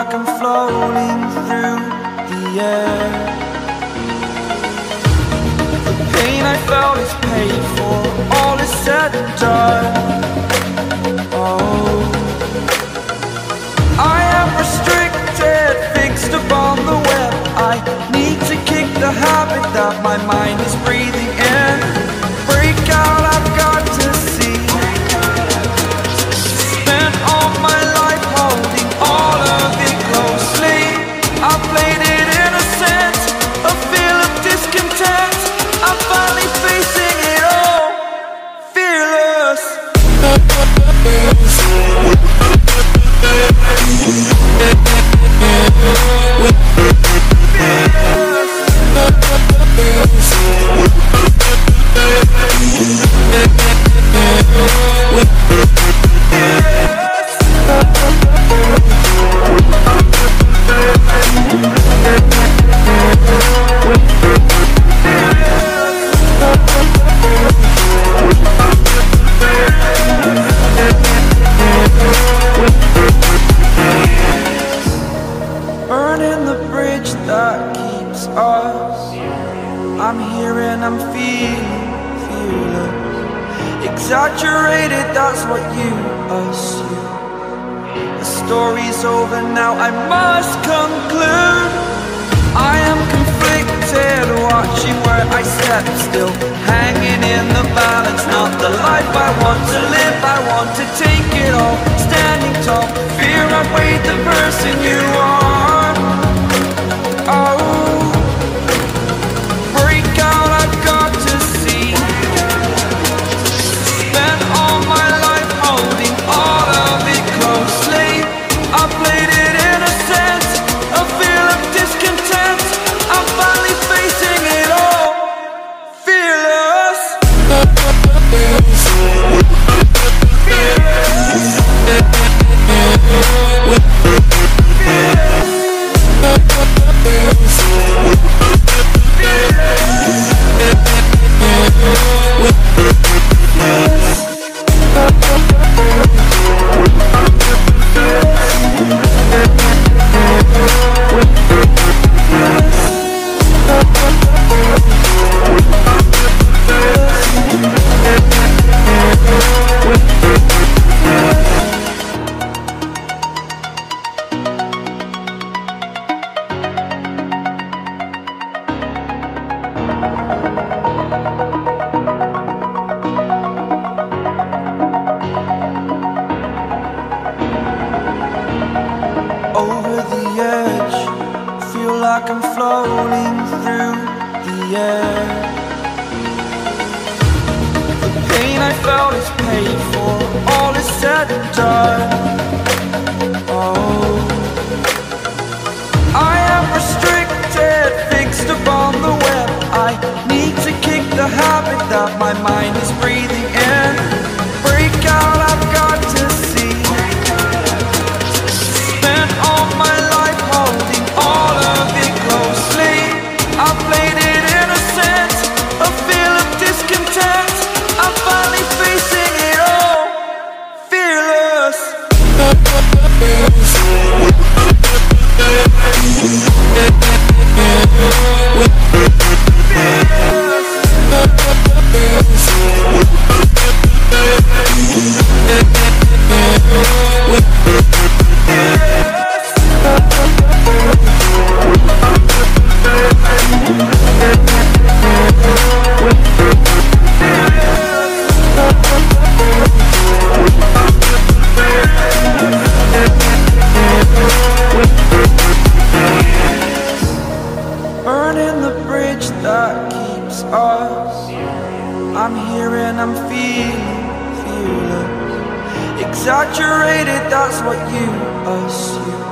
like I'm floating through the air. The pain I felt is paid for, all is said and done. Oh, I am restricted, fixed upon the web. I need to kick the habit that my mind is breathing in. Break out, I've got to see. Spent all my life holding all of it closely. I played it innocent, a feel of discontent. I'm finally facing it all, fearless. Burning the bridge that keeps us. I'm here and I'm feeling fearless. Exaggerated, that's what you assume. The story's over now, I must conclude. I am conflicted, watching where I step still, hanging in the balance. Not the life I want to live, I want to take it all. Standing tall, fear outweighed the person you are. Oh, break out, I've got to see. Spent all my life holding all of it closely. I played it innocent, a feel of discontent. I'm finally facing it all, fearless. Over the edge, feel like I'm floating through the air. The pain I felt is paid for, all is said and done. Oh, I am restricted, fixed upon the web. I need to kick the habit that my mind is breathing in. Break out, I've got to see. Spent all my life holding all of it closely. I played it innocent, a feel of discontent. I'm finally facing it all, fearless. Burning the bridge that keeps us. I'm here and I'm feeling fearless. Exaggerated, that's what you assume.